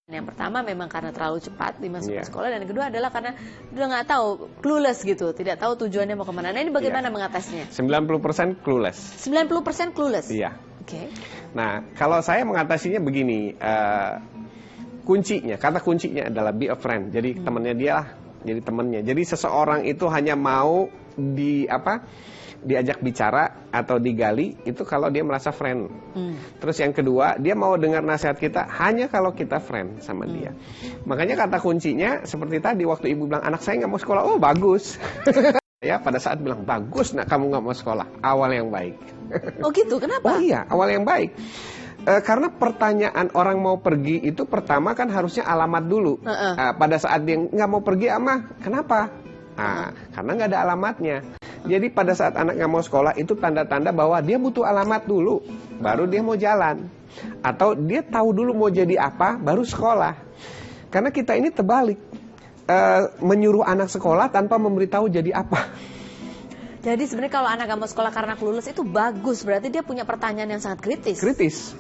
Yang pertama memang karena terlalu cepat dimasukkan sekolah, dan yang kedua adalah karena udah nggak tahu, clueless gitu, tidak tahu tujuannya mau kemana. Nah, ini bagaimana mengatasinya? 90% clueless. 90% clueless? Iya. Oke. Nah, kalau saya mengatasinya begini, kuncinya, kata kuncinya adalah be a friend. Jadi temannya dia lah, jadi temannya. Jadi seseorang itu hanya mau diajak bicara atau digali itu kalau dia merasa friend. Terus yang kedua, dia mau dengar nasihat kita hanya kalau kita friend sama dia. Makanya kata kuncinya seperti tadi waktu ibu bilang anak saya nggak mau sekolah, oh bagus. Ya pada saat bilang bagus, nak kamu nggak mau sekolah, awal yang baik. Oh gitu, kenapa? Oh iya, awal yang baik. Karena pertanyaan orang mau pergi itu pertama kan harusnya alamat dulu. Pada saat dia nggak mau pergi, Amah, kenapa? Karena nggak ada alamatnya. Jadi pada saat anak nggak mau sekolah itu tanda-tanda bahwa dia butuh alamat dulu, baru dia mau jalan. Atau dia tahu dulu mau jadi apa, baru sekolah. Karena kita ini terbalik, menyuruh anak sekolah tanpa memberitahu jadi apa. Jadi sebenarnya kalau anak nggak mau sekolah karena clueless itu bagus, berarti dia punya pertanyaan yang sangat kritis.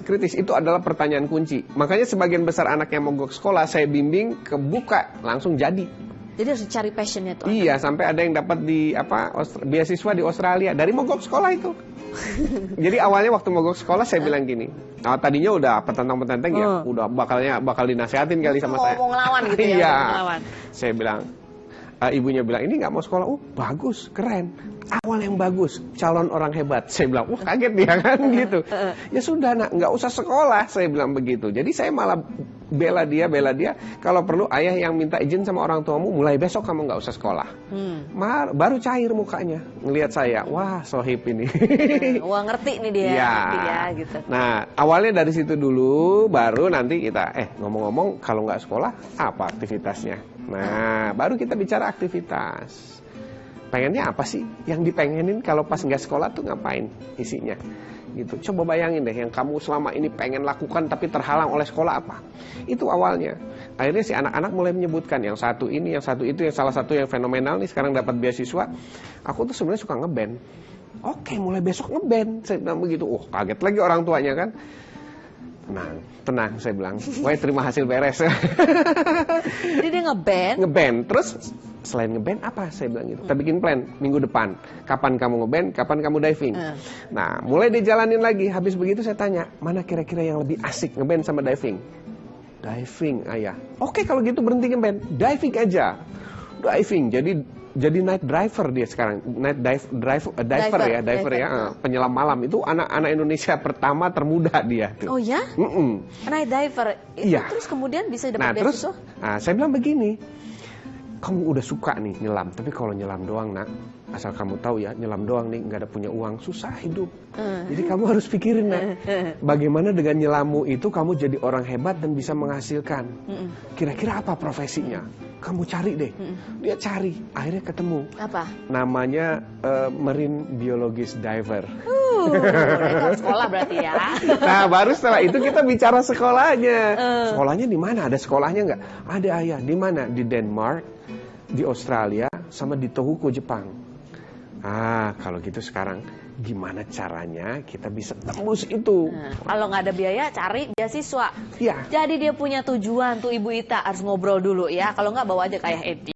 Kritis itu adalah pertanyaan kunci. Makanya sebagian besar anak yang mogok sekolah saya bimbing kebuka langsung jadi. Jadi harus dicari passionnya tuh. Iya, sampai ada yang dapat di beasiswa di Australia dari mogok sekolah itu. Jadi awalnya waktu mogok sekolah saya bilang gini. Nah, tadinya udah petantang-petantang ya, udah bakal dinasehatin kali sama saya. Ngomong ngelawan gitu ya. Iya. Ngelawan. Saya bilang, ibunya bilang ini nggak mau sekolah. Bagus, keren. Awal yang bagus, calon orang hebat. Saya bilang, kaget dia kan gitu. Ya sudah nak, nggak usah sekolah. Saya bilang begitu. Jadi saya malah bela dia. Kalau perlu ayah yang minta izin sama orang tuamu, mulai besok kamu nggak usah sekolah. Baru cair mukanya, ngelihat saya, wah sohib ini. Wah ngerti nih dia. Ya. Ngerti ya, gitu. Nah awalnya dari situ dulu, baru nanti kita, ngomong-ngomong kalau nggak sekolah, apa aktivitasnya? Nah baru kita bicara aktivitas. Pengennya apa sih? Yang dipengenin kalau pas nggak sekolah tuh ngapain isinya? Gitu. Coba bayangin deh yang kamu selama ini pengen lakukan tapi terhalang oleh sekolah apa? Itu awalnya. Akhirnya si anak-anak mulai menyebutkan yang satu ini, yang satu itu, yang salah satu yang fenomenal nih sekarang dapat beasiswa. Aku tuh sebenarnya suka ngeband. Oke, mulai besok ngeband. Saya bilang begitu. Kaget lagi orang tuanya kan. Tenang saya bilang. Wah, terima hasil beres. Jadi dia ngeband. Terus selain ngeband apa? Saya bilang gitu. Kita bikin plan minggu depan. Kapan kamu ngeband, kapan kamu diving. Nah, mulai dijalanin lagi. Habis begitu saya tanya, mana kira-kira yang lebih asik ngeband sama diving? Diving, ayah. Oke, kalau gitu berhenti ngeband. Diving aja. Diving. Jadi night driver dia sekarang. Night diver ya. Penyelam malam. Itu anak-anak Indonesia pertama termuda dia. Oh ya? Night diver. Iya. Terus kemudian bisa dapat beasiswa? Saya bilang begini. Kamu udah suka nih nyelam, tapi kalau nyelam doang nak, asal kamu tahu ya, nyelam doang nih nggak ada punya uang, susah hidup. Jadi kamu harus pikirin nak, bagaimana dengan nyelamu itu kamu jadi orang hebat dan bisa menghasilkan. Kira-kira apa profesinya? Kamu cari deh. Dia cari, akhirnya ketemu. Apa? Namanya marine biologist diver. Itu sekolah berarti ya. Nah baru setelah itu kita bicara sekolahnya. Sekolahnya di mana? Ada sekolahnya nggak? Ada ayah. Di mana? Di Denmark, di Australia, sama di Tohoku Jepang. Kalau gitu sekarang gimana caranya kita bisa tembus itu? Kalau nggak ada biaya, cari beasiswa. Iya. Jadi dia punya tujuan tuh Ibu Ita harus ngobrol dulu ya. Kalau nggak bawa aja kayak Edi.